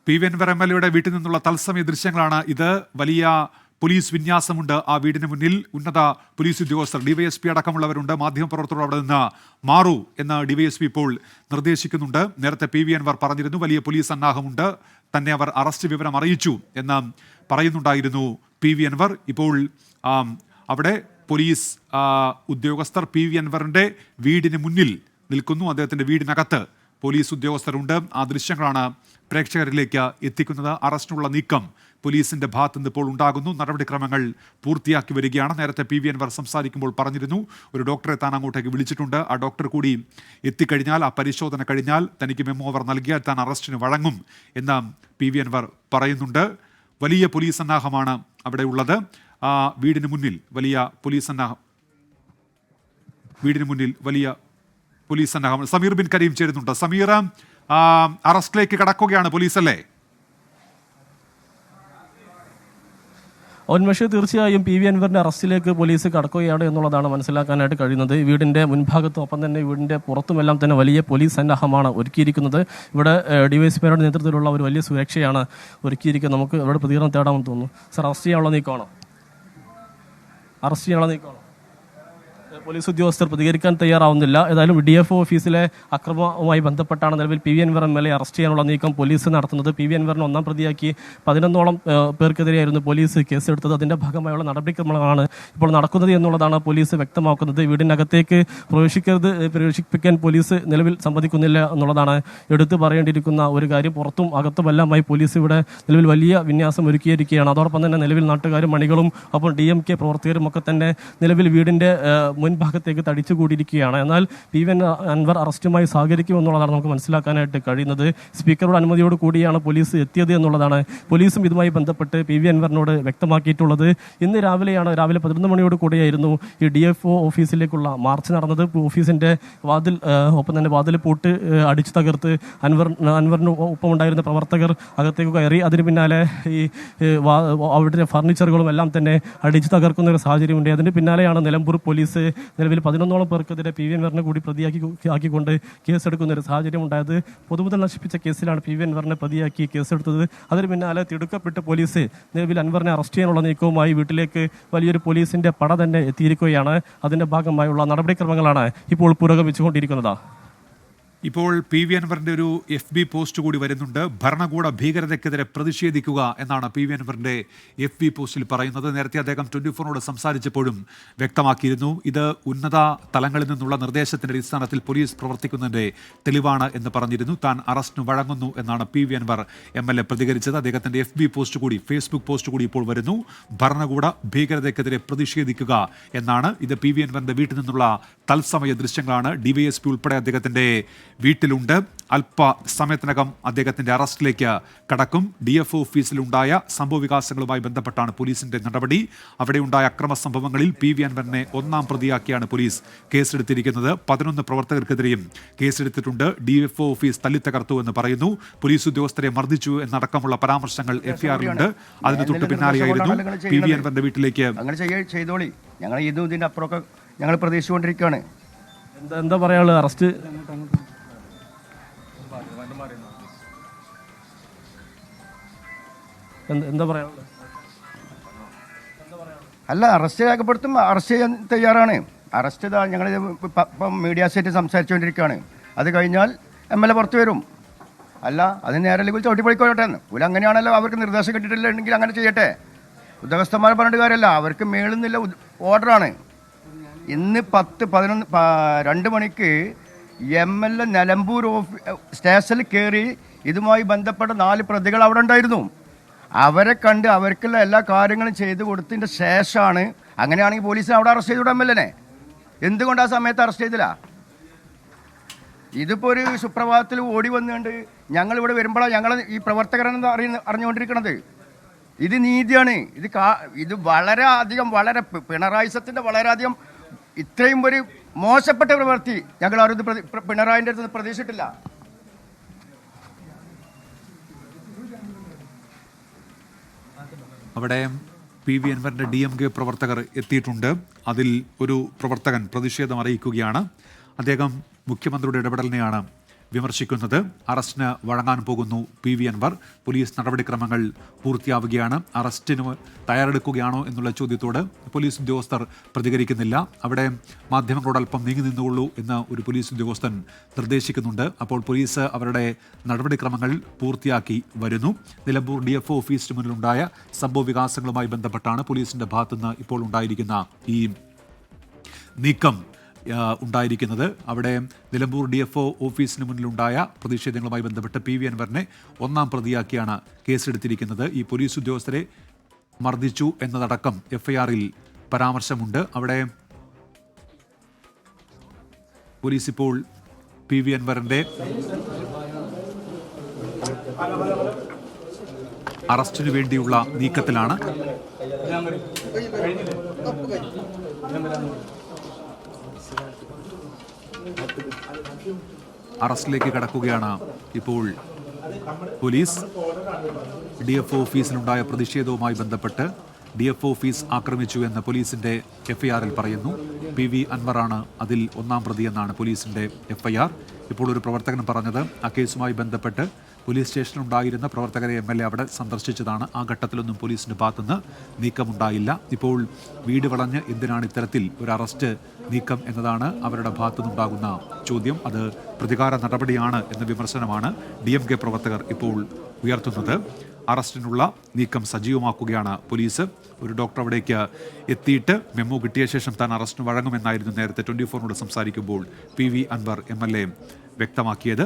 PV. Anwar എം.എൽ.എയുടെ വീട്ടിൽ നിന്നുള്ള തത്സമയ ദൃശ്യങ്ങളാണ് ഇത്. വലിയ പോലീസ് വിന്യാസമുണ്ട് ആ വീടിന് മുന്നിൽ. ഉന്നത പോലീസ് ഉദ്യോഗസ്ഥർ, ഡിവൈഎസ്പി അടക്കമുള്ളവരുണ്ട്. മാധ്യമപ്രവർത്തകർ അവിടെ നിന്ന് മാറൂ എന്ന് ഡിവൈഎസ്പി ഇപ്പോൾ നിർദ്ദേശിക്കുന്നുണ്ട്. നേരത്തെ പി.വി. അൻവർ പറഞ്ഞിരുന്നു വലിയ പോലീസ് സന്നാഹമുണ്ട്, തന്നെ അവർ അറസ്റ്റ് വിവരം അറിയിച്ചു എന്ന് പറയുന്നുണ്ടായിരുന്നു പി.വി. അൻവർ. ഇപ്പോൾ അവിടെ പോലീസ് ഉദ്യോഗസ്ഥർ പി.വി. അൻവറിന്റെ വീടിന് മുന്നിൽ നിൽക്കുന്നു. അദ്ദേഹത്തിന്റെ വീടിനകത്ത് പോലീസ് ഉദ്യോഗസ്ഥരുണ്ട്. ആ ദൃശ്യങ്ങളാണ് പ്രേക്ഷകരിലേക്ക് എത്തിക്കുന്നത്. അറസ്റ്റിനുള്ള നീക്കം പോലീസിന്റെ ഭാഗത്ത് നിന്ന് ഇപ്പോൾ ഉണ്ടാകുന്നു. നടപടിക്രമങ്ങൾ പൂർത്തിയാക്കി വരികയാണ്. നേരത്തെ പി.വി. അൻവർ സംസാരിക്കുമ്പോൾ പറഞ്ഞിരുന്നു ഒരു ഡോക്ടറെ താൻ അങ്ങോട്ടേക്ക് വിളിച്ചിട്ടുണ്ട്. ആ ഡോക്ടർ കൂടി എത്തിക്കഴിഞ്ഞാൽ, ആ പരിശോധന കഴിഞ്ഞാൽ, തനിക്ക് മെമ്മോ അവർ നൽകിയാൽ താൻ അറസ്റ്റിന് വഴങ്ങും എന്ന് പി.വി. അൻവർ പറയുന്നുണ്ട്. വലിയ പോലീസ് സന്നാഹമാണ് അവിടെ ഉള്ളത്. വീടിന് മുന്നിൽ വലിയ പോലീസ് സന്നാഹം, വീടിന് മുന്നിൽ വലിയ പോലീസ് സന്നാഹം. സമീർ ബിൻ കരീം ചേരുന്നുണ്ട്. സമീർ, അറസ്റ്റിലേക്ക് കടക്കുകയാണ് പോലീസ് അല്ലേ? ഒന്മേഷ്, തീർച്ചയായും പി.വി. അൻവറിന്റെ അറസ്റ്റിലേക്ക് പോലീസ് കടക്കുകയാണ് എന്നുള്ളതാണ് മനസ്സിലാക്കാനായിട്ട് കഴിയുന്നത്. വീടിന്റെ മുൻഭാഗത്തും ഒപ്പം തന്നെ വീടിന്റെ പുറത്തുമെല്ലാം തന്നെ വലിയ പോലീസ് സന്നാഹമാണ് ഒരുക്കിയിരിക്കുന്നത്. ഇവിടെ ഡിവൈഎസ്പിയുടെ നേതൃത്വത്തിലുള്ള ഒരു വലിയ സുരക്ഷയാണ് ഒരുക്കിയിരിക്കുന്നത്. നമുക്ക് ഇവിടെ പ്രതികരണം തേടാമെന്ന് തോന്നുന്നു. സർ, അറസ്റ്റ് ചെയ്യാനുള്ള നീക്കമാണോ? പോലീസ് ഉദ്യോഗസ്ഥർ പ്രതികരിക്കാൻ തയ്യാറാവുന്നില്ല. ഏതായാലും DFO ഓഫീസിലെ അക്രമവുമായി ബന്ധപ്പെട്ടാണ് നിലവിൽ പി.വി. അൻവർ എം.എൽ.എ അറസ്റ്റ് ചെയ്യാനുള്ള നീക്കം പോലീസ് നടത്തുന്നത്. പി.വി. അൻവറിനെ ഒന്നാം പ്രതിയാക്കി 11ഓളം പേർക്കെതിരെയായിരുന്നു പോലീസ് കേസെടുത്തത്. അതിന്റെ ഭാഗമായുള്ള നടപടിക്രമങ്ങളാണ് ഇപ്പോൾ നടക്കുന്നത് എന്നുള്ളതാണ് പോലീസ് വ്യക്തമാക്കുന്നത്. വീടിനകത്തേക്ക് പ്രവേശിപ്പിക്കാൻ പോലീസ് നിലവിൽ സമ്മതിക്കുന്നില്ല എന്നുള്ളതാണ് എടുത്തു പറയേണ്ടിയിരിക്കുന്ന ഒരു കാര്യം. പുറത്തും അകത്തുമെല്ലാമായി പോലീസ് ഇവിടെ നിലവിൽ വലിയ വിന്യാസം ഒരുക്കിയിരിക്കുകയാണ്. അതോടൊപ്പം തന്നെ നിലവിൽ നാട്ടുകാരും മണികളും ഒപ്പം DMK പ്രവർത്തകരും ഒക്കെ തന്നെ നിലവിൽ വീടിന്റെ മുൻഭാഗത്തേക്ക് തടിച്ചുകൂടിയിരിക്കുകയാണ്. എന്നാൽ പി.വി. അൻവർ അറസ്റ്റുമായി സഹകരിക്കുമെന്നുള്ളതാണ് നമുക്ക് മനസ്സിലാക്കാനായിട്ട് കഴിയുന്നത്. സ്പീക്കറുടെ അനുമതിയോട് കൂടിയാണ് പോലീസ് എത്തിയത് എന്നുള്ളതാണ് പോലീസും ഇതുമായി ബന്ധപ്പെട്ട് പി.വി. അൻവറിനോട് വ്യക്തമാക്കിയിട്ടുള്ളത്. ഇന്ന് രാവിലെ 11 മണിയോട് കൂടിയായിരുന്നു ഈ DFO ഓഫീസിലേക്കുള്ള മാർച്ച് നടന്നത്. ഓഫീസിന്റെ വാതിൽ ഒപ്പം തന്നെ വാതിൽ പൂട്ട് അടിച്ചു തകർത്ത് അൻവറിന് ഒപ്പമുണ്ടായിരുന്ന പ്രവർത്തകർ അകത്തേക്ക് കയറി. അതിന് പിന്നാലെ ഈ അവിടെ ഫർണിച്ചറുകളും എല്ലാം തന്നെ അടിച്ചു തകർക്കുന്ന ഒരു സാഹചര്യമുണ്ട്. അതിന് പിന്നാലെയാണ് നിലമ്പൂർ പോലീസ് നിലവിൽ 11ഓളം പേർക്കെതിരെ പി.വി. അൻവറിനെ കൂടി പ്രതിയാക്കിക്കൊണ്ട് കേസെടുക്കുന്ന ഒരു സാഹചര്യം ഉണ്ടായത്. പൊതുമുതൽ നശിപ്പിച്ച കേസിലാണ് പി.വി. അൻവറിനെ പ്രതിയാക്കി കേസെടുത്തത്. അതിന് പിന്നാലെ തിടുക്കപ്പെട്ട് പോലീസ് നിലവിൽ അൻവറിനെ അറസ്റ്റ് ചെയ്യാനുള്ള നീക്കവുമായി വീട്ടിലേക്ക് വലിയൊരു പോലീസിന്റെ പട തന്നെ എത്തിയിരിക്കുകയാണ്. അതിന്റെ ഭാഗമായുള്ള നടപടിക്രമങ്ങളാണ് ഇപ്പോൾ പുരോഗമിച്ചുകൊണ്ടിരിക്കുന്നത്. ഇപ്പോൾ പി.വി. അൻവറിന്റെ ഒരു FB പോസ്റ്റ് കൂടി വരുന്നുണ്ട്. ഭരണകൂട ഭീകരതയ്ക്കെതിരെ പ്രതിഷേധിക്കുക എന്നാണ് പി.വി. അൻവറിന്റെ FB പോസ്റ്റിൽ പറയുന്നത്. നേരത്തെ അദ്ദേഹം 24നോട് സംസാരിച്ചപ്പോഴും വ്യക്തമാക്കിയിരുന്നു ഇത് ഉന്നത തലങ്ങളിൽ നിന്നുള്ള നിർദ്ദേശത്തിന്റെ അടിസ്ഥാനത്തിൽ പോലീസ് പ്രവർത്തിക്കുന്നതിന്റെ തെളിവാണ് എന്ന് പറഞ്ഞിരുന്നു. താൻ അറസ്റ്റിന് വഴങ്ങുന്നു എന്നാണ് പി.വി. അൻവർ എം.എൽ.എ പ്രതികരിച്ചത്. അദ്ദേഹത്തിന്റെ FB പോസ്റ്റ് കൂടി, ഫേസ്ബുക്ക് പോസ്റ്റ് കൂടി ഇപ്പോൾ വരുന്നു. ഭരണകൂട ഭീകരതയ്ക്കെതിരെ പ്രതിഷേധിക്കുക എന്നാണ്. ഇത് പി.വി. അൻവറിന്റെ വീട്ടിൽ നിന്നുള്ള തത്സമയ ദൃശ്യങ്ങളാണ്. DYSP ഉൾപ്പെടെ അദ്ദേഹത്തിന്റെ വീട്ടിലുണ്ട്. അല്പസമയത്തിനകം അദ്ദേഹത്തിന്റെ അറസ്റ്റിലേക്ക് കടക്കും. DFO ഓഫീസിലുണ്ടായ സംഭവവികാസങ്ങളുമായി ബന്ധപ്പെട്ടാണ് പോലീസിന്റെ നടപടി. അവിടെയുണ്ടായ അക്രമ സംഭവങ്ങളിൽ പി.വി. അൻവറിനെ ഒന്നാം പ്രതിയാക്കിയാണ് പോലീസ് കേസെടുത്തിരിക്കുന്നത്. 11 പ്രവർത്തകർക്കെതിരെയും കേസെടുത്തിട്ടുണ്ട്. DFO ഓഫീസ് തല്ലിത്തകർത്തു എന്ന് പറയുന്നു. പോലീസ് ഉദ്യോഗസ്ഥരെ മർദ്ദിച്ചു എന്നടക്കമുള്ള പരാമർശങ്ങൾ FIR-ലുണ്ട്. അതിന് തൊട്ട് പിന്നാലെയായിരുന്നു പി.വി. അൻവറിന്റെ വീട്ടിലേക്ക് ഞങ്ങൾ ഇതിന്റെ അപ്പുറമൊക്കെ ഞങ്ങൾ പ്രതീക്ഷിച്ചുകൊണ്ടിരിക്കുകയാണ്. എന്താ പറയാനുള്ളത്? അറസ്റ്റ് എന്താ പറയാനുള്ളത്? അല്ല, അറസ്റ്റ് രേഖപ്പെടുത്തും, അറസ്റ്റ് ചെയ്യാൻ തയ്യാറാണ്. അറസ്റ്റ് ഞങ്ങൾ ഇപ്പം മീഡിയ സെറ്റ് സംസാരിച്ചുകൊണ്ടിരിക്കുകയാണ്. അത് കഴിഞ്ഞാൽ MLA പുറത്ത് വരും. അല്ല, അതിന് നേരെ അല്ലെങ്കിൽ ചവിട്ടിപ്പൊളിക്കോട്ടെ എന്ന് ഓല് അങ്ങനെയാണല്ലോ അവർക്ക് നിർദ്ദേശം കിട്ടിയിട്ടില്ലെങ്കിൽ അങ്ങനെ ചെയ്യട്ടെ. ഉദ്യോഗസ്ഥന്മാർ പറഞ്ഞിട്ട് കാര്യമല്ല, അവർക്ക് മേളുന്നില്ല ഓർഡറാണ്. ഇന്ന് 2 മണിക്ക് MLA നിലമ്പൂർ സ്റ്റേഷനിൽ കയറി ഇതുമായി ബന്ധപ്പെട്ട 4 പ്രതികൾ അവിടെ ഉണ്ടായിരുന്നു. അവരെ കണ്ട് അവർക്കുള്ള എല്ലാ കാര്യങ്ങളും ചെയ്തു കൊടുത്തതിൻ്റെ ശേഷമാണ്. അങ്ങനെയാണെങ്കിൽ പോലീസിനെ അവിടെ അറസ്റ്റ് ചെയ്തുകൂടെ MLA-നെ? എന്തുകൊണ്ട് ആ സമയത്ത് അറസ്റ്റ് ചെയ്തില്ല? ഇതിപ്പോൾ ഒരു സുപ്രഭാതത്തിൽ ഓടി വന്നുകൊണ്ട് ഞങ്ങളിവിടെ വരുമ്പോഴാണ് ഞങ്ങൾ ഈ പ്രവർത്തകരെന്ന് അറിഞ്ഞുകൊണ്ടിരിക്കുന്നത്. ഇത് നീതിയാണ്. ഇത് വളരെ പിണറായിസത്തിൻ്റെ വളരെയധികം ഇത്രയും ഒരു മോശപ്പെട്ട പ്രവൃത്തി ഞങ്ങൾ ആരും പിണറായിൻ്റെ അടുത്ത് പ്രതീക്ഷിച്ചിട്ടില്ല. അവിടെ പി.വി. അൻവറിന്റെ DMK പ്രവർത്തകർ എത്തിയിട്ടുണ്ട്. അതിൽ ഒരു പ്രവർത്തകൻ പ്രതിഷേധം അറിയിക്കുകയാണ്. അദ്ദേഹം മുഖ്യമന്ത്രിയുടെ ഇടപെടലിനെയാണ് വിമർശിക്കുന്നത്. അറസ്റ്റിന് വഴങ്ങാൻ പോകുന്നു PV അൻവർ. പോലീസ് നടപടിക്രമങ്ങൾ പൂർത്തിയാവുകയാണ്. അറസ്റ്റിന് തയ്യാറെടുക്കുകയാണോ എന്നുള്ള ചോദ്യത്തോട് പോലീസ് ഉദ്യോഗസ്ഥർ പ്രതികരിക്കുന്നില്ല. അവിടെ മാധ്യമങ്ങളോട് അല്പം നീങ്ങി നിന്നുകൊള്ളൂ എന്ന് ഒരു പോലീസ് ഉദ്യോഗസ്ഥൻ നിർദ്ദേശിക്കുന്നുണ്ട്. അപ്പോൾ പോലീസ് അവരുടെ നടപടിക്രമങ്ങൾ പൂർത്തിയാക്കി വരുന്നു. നിലമ്പൂർ DFO ഓഫീസിന് മുന്നിലുണ്ടായ സംഭവ വികാസങ്ങളുമായി ബന്ധപ്പെട്ടാണ് പോലീസിന്റെ ഭാഗത്തുനിന്ന് ഇപ്പോൾ ഉണ്ടായിരിക്കുന്ന ഈ നീക്കം ഉണ്ടായിരിക്കുന്നത്. അവിടെ നിലമ്പൂർ DFO ഓഫീസിന് മുന്നിലുണ്ടായ പ്രതിഷേധങ്ങളുമായി ബന്ധപ്പെട്ട് PV അൻവറിനെ ഒന്നാം പ്രതിയാക്കിയാണ് കേസെടുത്തിരിക്കുന്നത്. ഈ പോലീസ് ഉദ്യോഗസ്ഥരെ മർദ്ദിച്ചു എന്നതടക്കം FIR-ൽ പരാമർശമുണ്ട്. അവിടെ പോലീസ് ഇപ്പോൾ PV അൻവറിന്റെ അറസ്റ്റിനു വേണ്ടിയുള്ള നീക്കത്തിലാണ്. അറസ്റ്റിലേക്ക് കടക്കുകയാണ് ഇപ്പോൾ പോലീസ്. DFO ഓഫീസിലുണ്ടായ പ്രതിഷേധവുമായി ബന്ധപ്പെട്ട് DFO ഓഫീസ് ആക്രമിച്ചു എന്ന് പോലീസിന്റെ FIR-ൽ പറയുന്നു. PV അൻവറാണ് അതിൽ ഒന്നാം പ്രതി എന്നാണ് പോലീസിന്റെ FIR. ഇപ്പോൾ ഒരു പ്രവർത്തകൻ പറഞ്ഞത് ആ കേസുമായി ബന്ധപ്പെട്ട് പോലീസ് സ്റ്റേഷനിലുണ്ടായിരുന്ന പ്രവർത്തകരെ MLA അവിടെ സന്ദർശിച്ചതാണ്. ആ ഘട്ടത്തിലൊന്നും പോലീസിന്റെ ഭാഗത്തുനിന്ന് നീക്കമുണ്ടായില്ല. ഇപ്പോൾ വീട് വളഞ്ഞ് എന്തിനാണ് ഇത്തരത്തിൽ ഒരു അറസ്റ്റ് നീക്കം എന്നതാണ് അവരുടെ ഭാഗത്തുനിന്നുണ്ടാകുന്ന ചോദ്യം. അത് പ്രതികാര നടപടിയാണ് എന്ന വിമർശനമാണ് DMK പ്രവർത്തകർ ഇപ്പോൾ ഉയർത്തുന്നത്. അറസ്റ്റിനുള്ള നീക്കം സജീവമാക്കുകയാണ് പോലീസ്. ഒരു ഡോക്ടർ അവിടേക്ക് എത്തിയിട്ട് മെമ്മോ കിട്ടിയ ശേഷം താൻ അറസ്റ്റിന് വഴങ്ങുമെന്നായിരുന്നു നേരത്തെ 24നോട് സംസാരിക്കുമ്പോൾ PV അൻവർ MLA വ്യക്തമാക്കിയത്.